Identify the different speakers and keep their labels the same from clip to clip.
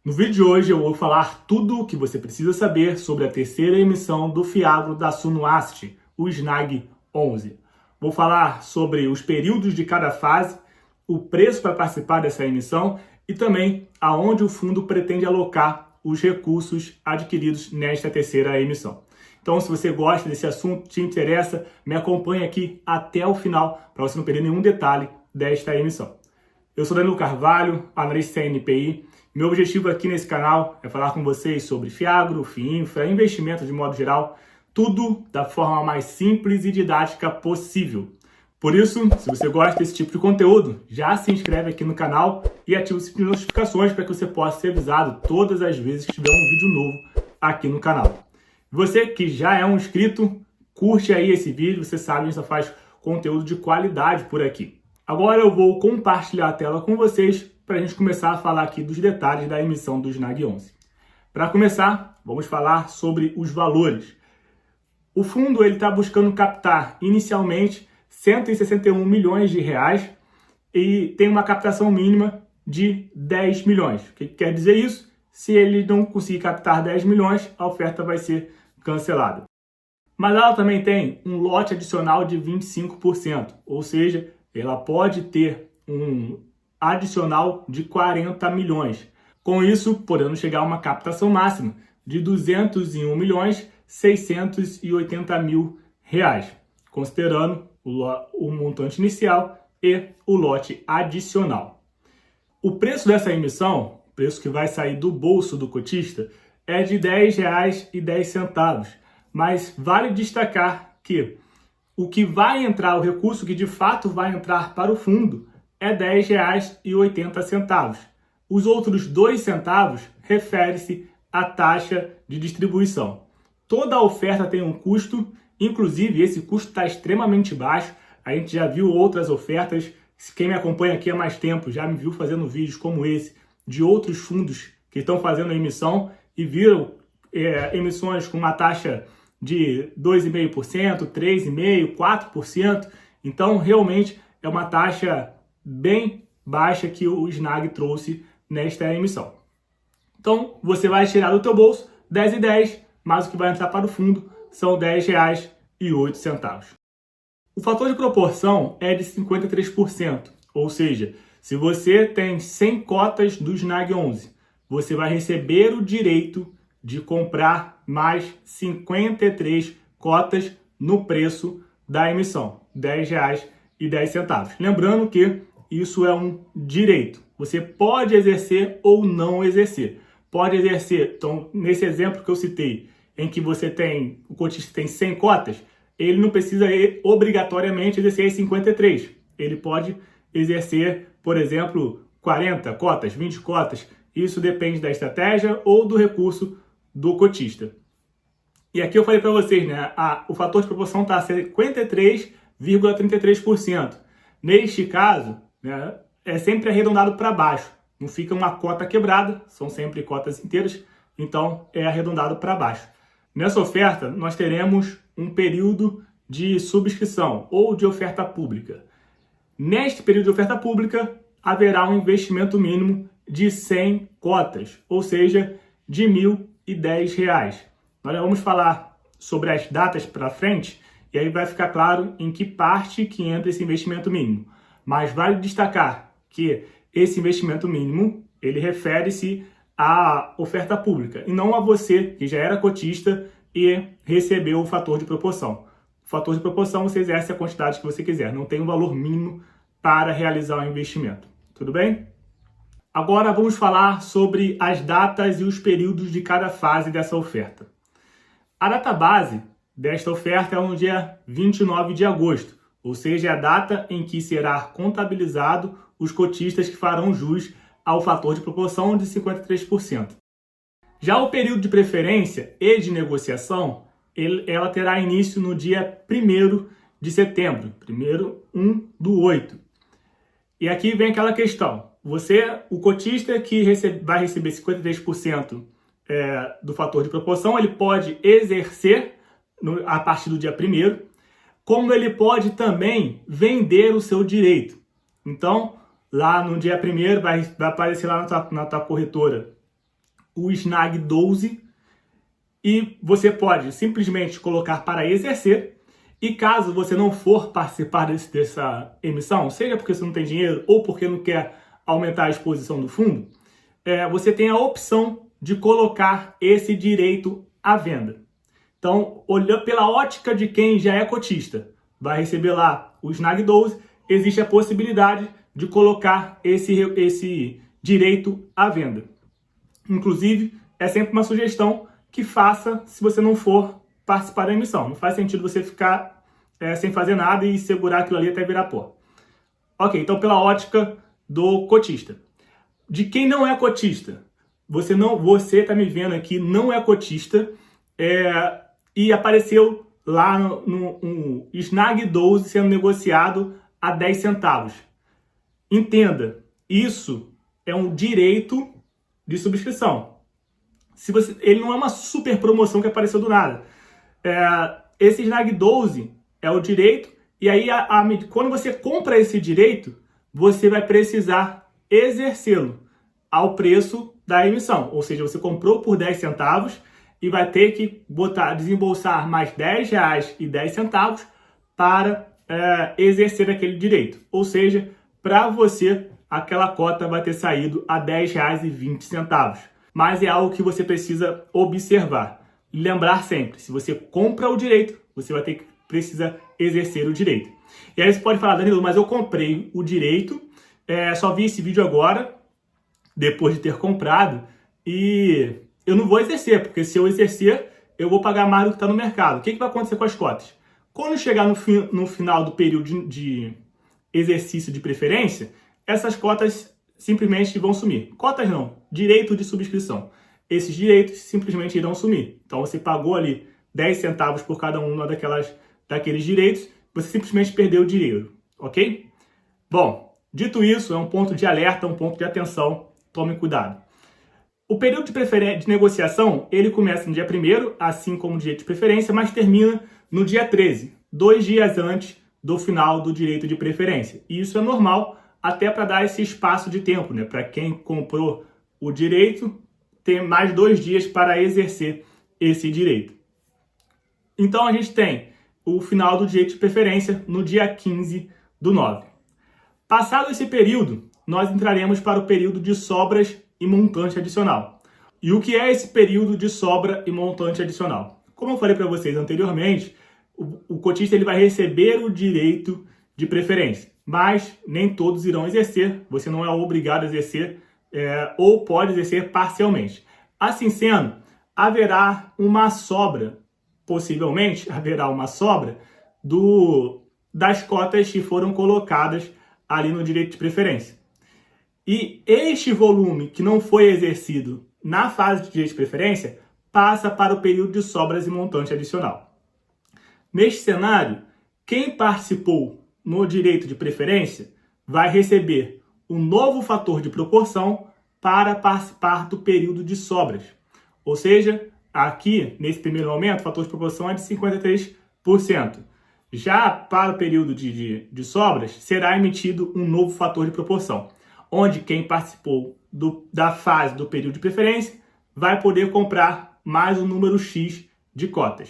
Speaker 1: No vídeo de hoje eu vou falar tudo o que você precisa saber sobre a terceira emissão do Fiagro da Suno Asset, o SNAG 11. Vou falar sobre os períodos de cada fase, o preço para participar dessa emissão e também aonde o fundo pretende alocar os recursos adquiridos nesta terceira emissão. Então, se você gosta desse assunto, te interessa, me acompanhe aqui até o final para você não perder nenhum detalhe desta emissão. Eu sou Danilo Carvalho, analista CNPI. Meu objetivo aqui nesse canal é falar com vocês sobre Fiagro, FIINFRA, investimento de modo geral, tudo da forma mais simples e didática possível. Por isso, se você gosta desse tipo de conteúdo, já se inscreve aqui no canal e ativa o sininho de notificações para que você possa ser avisado todas as vezes que tiver um vídeo novo aqui no canal. Você que já é um inscrito, curte aí esse vídeo, você sabe que a gente só faz conteúdo de qualidade por aqui. Agora eu vou compartilhar a tela com vocês para a gente começar a falar aqui dos detalhes da emissão do SNAG 11. Para começar, vamos falar sobre os valores. O fundo está buscando captar inicialmente 161 milhões de reais e tem uma captação mínima de 10 milhões. O que quer dizer isso? Se ele não conseguir captar 10 milhões, a oferta vai ser cancelada. Mas ela também tem um lote adicional de 25%, ou seja, ela pode ter um adicional de 40 milhões. Com isso, podendo chegar a uma captação máxima de 201 milhões 680 mil reais, considerando o montante inicial e o lote adicional. O preço dessa emissão, o preço que vai sair do bolso do cotista, é de R$ 10,10, mas vale destacar que o que vai entrar, o recurso que de fato vai entrar para o fundo é R$ 10,80. Os outros 2 centavos refere-se à taxa de distribuição. Toda oferta tem um custo, inclusive esse custo está extremamente baixo. A gente já viu outras ofertas, quem me acompanha aqui há mais tempo já me viu fazendo vídeos como esse, de outros fundos que estão fazendo a emissão e viram emissões com uma taxa de 2,5%, 3,5%, 4%. Então, realmente, é uma taxa bem baixa que o SNAG trouxe nesta emissão. Então, você vai tirar do teu bolso R$10,10, mas o que vai entrar para o fundo são R$10,08. O fator de proporção é de 53%, ou seja, se você tem 100 cotas do SNAG 11, você vai receber o direito de comprar mais 53 cotas no preço da emissão, R$10,10. Lembrando que isso é um direito. Você pode exercer ou não exercer. Pode exercer, então, nesse exemplo que eu citei, em que o cotista tem 100 cotas, ele não precisa obrigatoriamente exercer as 53. Ele pode exercer, por exemplo, 40 cotas, 20 cotas. Isso depende da estratégia ou do recurso do cotista. E aqui eu falei para vocês, né? O fator de proporção está a 53,33%. Neste caso, né, é sempre arredondado para baixo. Não fica uma cota quebrada, são sempre cotas inteiras, então é arredondado para baixo. Nessa oferta, nós teremos um período de subscrição ou de oferta pública. Neste período de oferta pública, haverá um investimento mínimo de 100 cotas, ou seja, de R$ 1.010. Nós já vamos falar sobre as datas para frente, e aí vai ficar claro em que parte que entra esse investimento mínimo. Mas vale destacar que esse investimento mínimo, ele refere-se à oferta pública, e não a você que já era cotista e recebeu o fator de proporção. O fator de proporção você exerce a quantidade que você quiser, não tem um valor mínimo para realizar o investimento. Tudo bem? Agora vamos falar sobre as datas e os períodos de cada fase dessa oferta. A data base desta oferta é no dia 29 de agosto, ou seja, a data em que será contabilizado os cotistas que farão jus ao fator de proporção de 53%. Já o período de preferência e de negociação, ela terá início no dia 1º de setembro, 1/8. E aqui vem aquela questão. O cotista que vai receber 53% do fator de proporção, ele pode exercer a partir do dia 1º, como ele pode também vender o seu direito. Então, lá no dia 1º vai aparecer lá na tua corretora o SNAG 12 e você pode simplesmente colocar para exercer. E caso você não for participar dessa emissão, seja porque você não tem dinheiro ou porque não quer aumentar a exposição do fundo, você tem a opção de colocar esse direito à venda. Então, olhando pela ótica de quem já é cotista, vai receber lá o SNAG 12, existe a possibilidade de colocar esse direito à venda. Inclusive, é sempre uma sugestão que faça se você não for participar da emissão. Não faz sentido você ficar sem fazer nada e segurar aquilo ali até virar pó. Ok, então pela ótica do cotista. De quem não é cotista, você está me vendo aqui, não é cotista, e apareceu lá no SNAG 12 sendo negociado a 10 centavos. Entenda, isso é um direito de subscrição. Ele não é uma super promoção que apareceu do nada. Esse SNAG 12 é o direito, e aí quando você compra esse direito, você vai precisar exercê-lo ao preço da emissão. Ou seja, você comprou por 10 centavos e vai ter que desembolsar mais R$10,10 para exercer aquele direito. Ou seja, para você, aquela cota vai ter saído a R$10,20. Mas é algo que você precisa observar. E lembrar sempre, se você compra o direito, você precisa exercer o direito. E aí você pode falar, Danilo, mas eu comprei o direito, só vi esse vídeo agora, depois de ter comprado, e eu não vou exercer, porque se eu exercer, eu vou pagar mais do que está no mercado. O que vai acontecer com as cotas? Quando chegar no final do período de exercício de preferência, essas cotas simplesmente vão sumir. Cotas não, direito de subscrição. Esses direitos simplesmente irão sumir. Então você pagou ali 10 centavos por cada uma daqueles direitos, você simplesmente perdeu o dinheiro, ok? Bom, dito isso, é um ponto de alerta, um ponto de atenção, tome cuidado. O período de negociação, ele começa no dia 1º, assim como o direito de preferência, mas termina no dia 13, 2 dias antes do final do direito de preferência. E isso é normal, até para dar esse espaço de tempo, né? Para quem comprou o direito, ter mais 2 dias para exercer esse direito. Então a gente tem o final do direito de preferência no dia 15/9. Passado esse período, nós entraremos para o período de sobras e montante adicional. E o que é esse período de sobra e montante adicional? Como eu falei para vocês anteriormente, o cotista ele vai receber o direito de preferência, mas nem todos irão exercer, você não é obrigado a exercer ou pode exercer parcialmente. Assim sendo, haverá uma sobra, possivelmente haverá uma sobra das cotas que foram colocadas ali no direito de preferência. E este volume que não foi exercido na fase de direito de preferência passa para o período de sobras e montante adicional. Neste cenário, quem participou no direito de preferência vai receber um novo fator de proporção para participar do período de sobras. Ou seja, aqui, nesse primeiro momento, o fator de proporção é de 53%. Já para o período de sobras, será emitido um novo fator de proporção, onde quem participou da fase do período de preferência vai poder comprar mais um número X de cotas.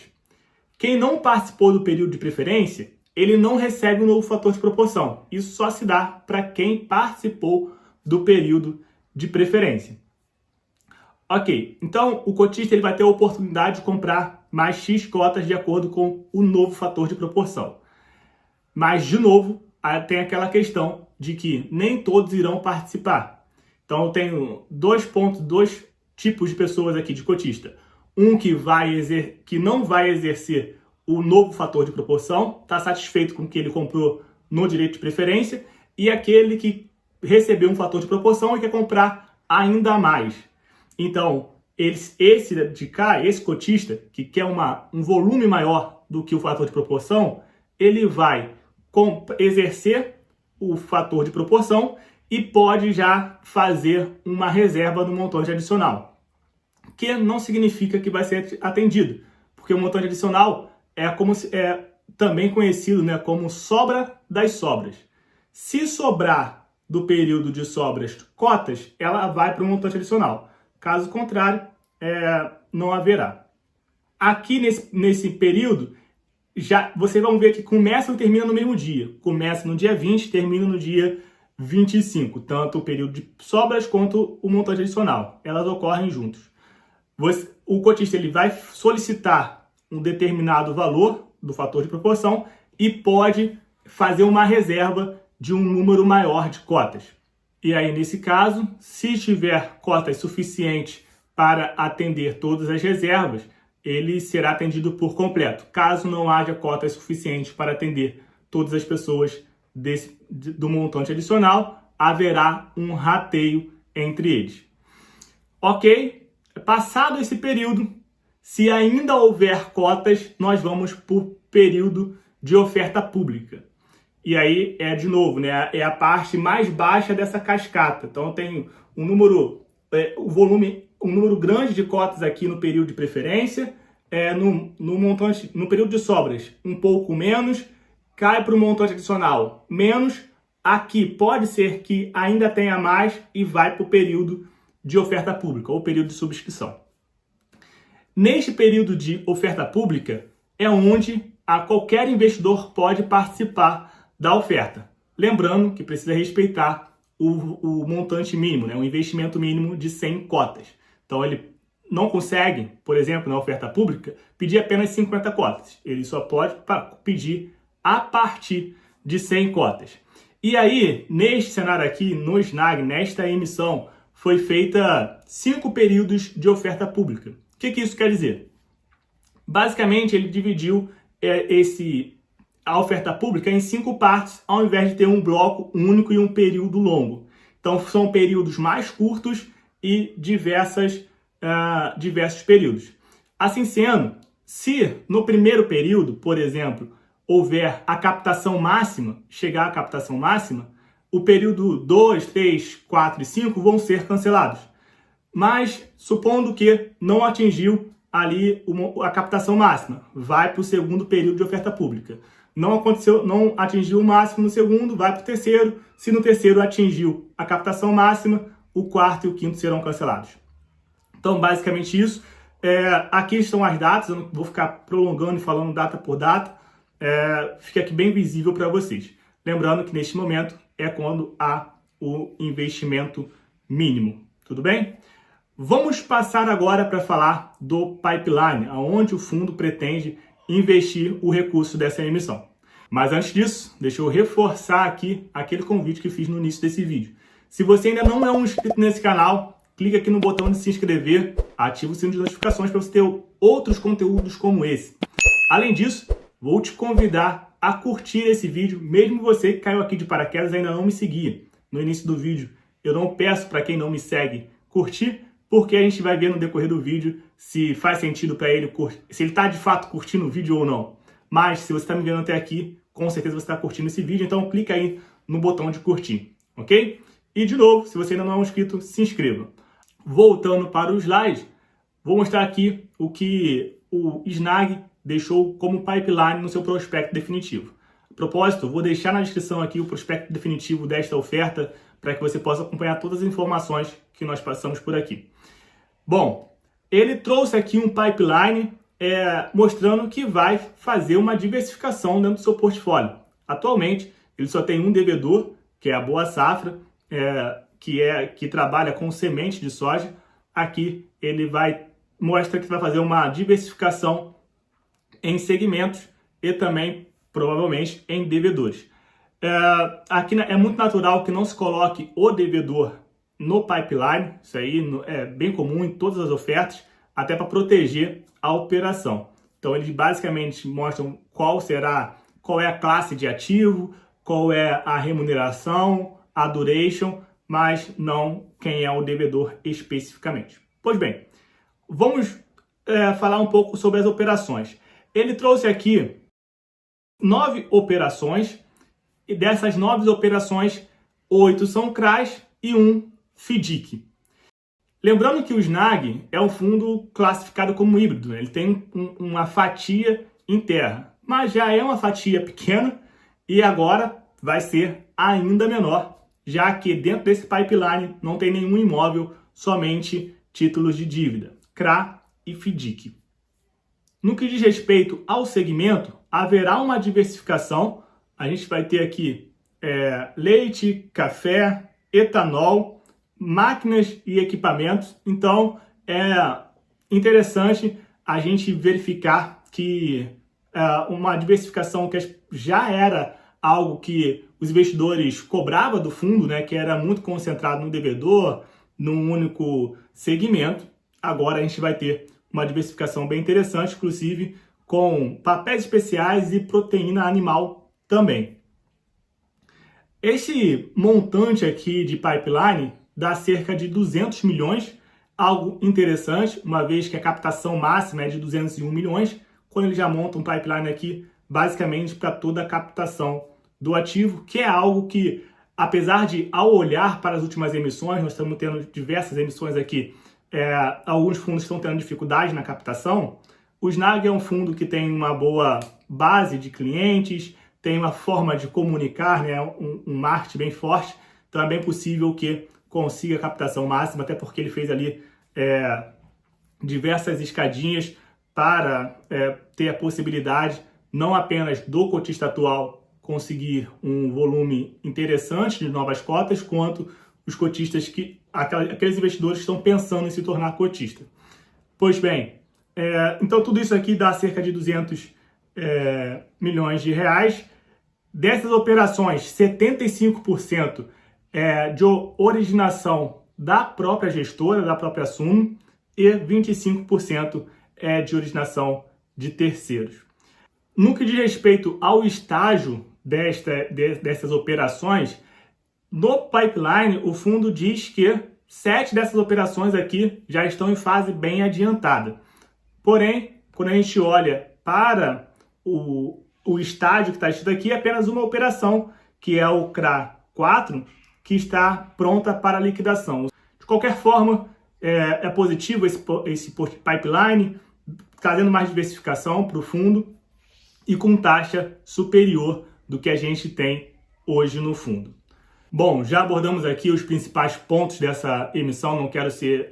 Speaker 1: Quem não participou do período de preferência, ele não recebe um novo fator de proporção. Isso só se dá para quem participou do período de preferência. Ok, então o cotista ele vai ter a oportunidade de comprar mais X cotas de acordo com o novo fator de proporção. Mas, de novo, tem aquela questão de que nem todos irão participar. Então eu tenho dois tipos de pessoas aqui de cotista. Um que não vai exercer o novo fator de proporção, está satisfeito com o que ele comprou no direito de preferência, e aquele que recebeu um fator de proporção e quer comprar ainda mais. Então, esse cotista, que quer um volume maior do que o fator de proporção, ele vai exercer o fator de proporção e pode já fazer uma reserva no montante adicional, que não significa que vai ser atendido, porque o montante adicional é também conhecido, né, como sobra das sobras. Se sobrar do período de sobras cotas, ela vai para o montante adicional. Caso contrário, não haverá. Aqui nesse período, já vocês vão ver que começa e termina no mesmo dia. Começa no dia 20, termina no dia 25. Tanto o período de sobras quanto o montante adicional. Elas ocorrem juntos. O cotista ele vai solicitar um determinado valor do fator de proporção e pode fazer uma reserva de um número maior de cotas. E aí, nesse caso, se tiver cotas suficientes para atender todas as reservas, ele será atendido por completo. Caso não haja cotas suficientes para atender todas as pessoas do montante adicional, haverá um rateio entre eles. Ok? Passado esse período, se ainda houver cotas, nós vamos para o período de oferta pública. E aí, de novo, né, é a parte mais baixa dessa cascata. Então, eu tenho um número grande de cotas aqui no período de preferência, no período de sobras, um pouco menos, cai para o montante adicional, menos. Aqui pode ser que ainda tenha mais e vai para o período de oferta pública, ou período de subscrição. Neste período de oferta pública, é onde qualquer investidor pode participar da oferta. Lembrando que precisa respeitar o montante mínimo, né? O investimento mínimo de 100 cotas. Então, ele não consegue, por exemplo, na oferta pública, pedir apenas 50 cotas. Ele só pode pedir a partir de 100 cotas. E aí, neste cenário aqui, no SNAG, nesta emissão, foi feita 5 períodos de oferta pública. O que isso quer dizer? Basicamente, ele dividiu a oferta pública em 5 partes, ao invés de ter um bloco único e um período longo. Então, são períodos mais curtos e diversos períodos. Assim sendo, se no primeiro período, por exemplo, houver a captação máxima, chegar à captação máxima, o período 2, 3, 4 e 5 vão ser cancelados. Mas, supondo que não atingiu ali a captação máxima, vai para o segundo período de oferta pública. Não atingiu o máximo no segundo, vai para o terceiro. Se no terceiro atingiu a captação máxima, o quarto e o quinto serão cancelados. Então, basicamente isso. Aqui estão as datas, eu não vou ficar prolongando e falando data por data. Fica aqui bem visível para vocês. Lembrando que neste momento é quando há o investimento mínimo. Tudo bem? Vamos passar agora para falar do pipeline, onde o fundo pretende investir o recurso dessa emissão. Mas antes disso, deixa eu reforçar aqui aquele convite que fiz no início desse vídeo. Se você ainda não é um inscrito nesse canal, clica aqui no botão de se inscrever, ativa o sino de notificações para você ter outros conteúdos como esse. Além disso, vou te convidar a curtir esse vídeo, mesmo você que caiu aqui de paraquedas e ainda não me seguia. No início do vídeo, eu não peço para quem não me segue curtir, porque a gente vai ver no decorrer do vídeo se faz sentido para ele curtir, se ele está de fato curtindo o vídeo ou não. Mas se você está me vendo até aqui, com certeza você está curtindo esse vídeo, então clica aí no botão de curtir, ok? E de novo, se você ainda não é um inscrito, se inscreva. Voltando para o slide, vou mostrar aqui o que o SNAG deixou como pipeline no seu prospecto definitivo. A propósito, vou deixar na descrição aqui o prospecto definitivo desta oferta para que você possa acompanhar todas as informações que nós passamos por aqui. Bom, ele trouxe aqui um pipeline mostrando que vai fazer uma diversificação dentro do seu portfólio. Atualmente, ele só tem um devedor, que é a Boa Safra, que trabalha com semente de soja. Aqui ele mostra que vai fazer uma diversificação em segmentos e também, provavelmente, em devedores. Aqui é muito natural que não se coloque o devedor no pipeline, isso aí é bem comum em todas as ofertas, até para proteger a operação. Então eles basicamente mostram qual é a classe de ativo, qual é a remuneração, a duration, mas não quem é o devedor especificamente. Pois bem, vamos falar um pouco sobre as operações. Ele trouxe aqui 9 operações, e dessas 9 operações, 8 são CRAs e 1 FDIC. Lembrando que o SNAG é um fundo classificado como híbrido, né? Ele tem uma fatia em terra, mas já é uma fatia pequena e agora vai ser ainda menor, já que dentro desse pipeline não tem nenhum imóvel, somente títulos de dívida, CRA e FDIC. No que diz respeito ao segmento, haverá uma diversificação. A gente vai ter aqui leite, café, etanol, máquinas e equipamentos. Então, é interessante a gente verificar que uma diversificação que já era algo que os investidores cobravam do fundo, né, que era muito concentrado no devedor, num único segmento. Agora a gente vai ter uma diversificação bem interessante, inclusive com papéis especiais e proteína animal também. Esse montante aqui de pipeline dá cerca de 200 milhões, algo interessante, uma vez que a captação máxima é de 201 milhões, quando ele já monta um pipeline aqui, basicamente para toda a captação do ativo, que é algo que, apesar de, ao olhar para as últimas emissões, nós estamos tendo diversas emissões aqui, alguns fundos estão tendo dificuldade na captação. O Snag é um fundo que tem uma boa base de clientes, tem uma forma de comunicar, né, um marketing bem forte, então é bem possível que consiga a captação máxima, até porque ele fez ali diversas escadinhas para ter a possibilidade não apenas do cotista atual conseguir um volume interessante de novas cotas, quanto os cotistas aqueles investidores que estão pensando em se tornar cotista. Pois bem, então tudo isso aqui dá cerca de 200 milhões de reais. Dessas operações, 75% é de originação da própria gestora, da própria Suno, e 25% é de originação de terceiros. No que diz respeito ao estágio dessas operações, no pipeline, o fundo diz que 7 dessas operações aqui já estão em fase bem adiantada. Porém, quando a gente olha para o estágio que está escrito aqui, é apenas uma operação, que é o CRA 4, que está pronta para liquidação. De qualquer forma, é positivo esse pipeline, trazendo mais diversificação para o fundo e com taxa superior do que a gente tem hoje no fundo. Bom, já abordamos aqui os principais pontos dessa emissão, não quero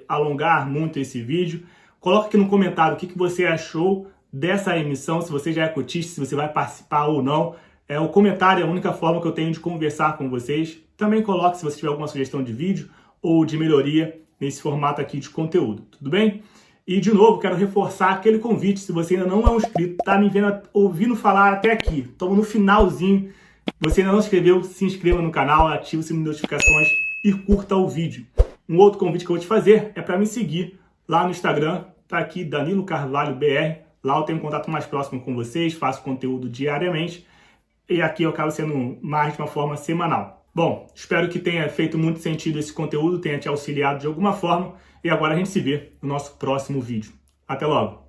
Speaker 1: alongar muito esse vídeo. Coloque aqui no comentário o que você achou dessa emissão, se você já é cotista, se você vai participar ou não. O comentário é a única forma que eu tenho de conversar com vocês. Também coloque se você tiver alguma sugestão de vídeo ou de melhoria nesse formato aqui de conteúdo, tudo bem? E, de novo, quero reforçar aquele convite, se você ainda não é um inscrito, tá me ouvindo falar até aqui, estamos no finalzinho, você ainda não se inscreveu, se inscreva no canal, ative o sininho de notificações e curta o vídeo. Um outro convite que eu vou te fazer é para me seguir lá no Instagram, tá aqui, Danilo Carvalho BR, lá eu tenho um contato mais próximo com vocês, faço conteúdo diariamente, e aqui eu acabo sendo mais de uma forma semanal. Bom, espero que tenha feito muito sentido esse conteúdo, tenha te auxiliado de alguma forma, e agora a gente se vê no nosso próximo vídeo. Até logo!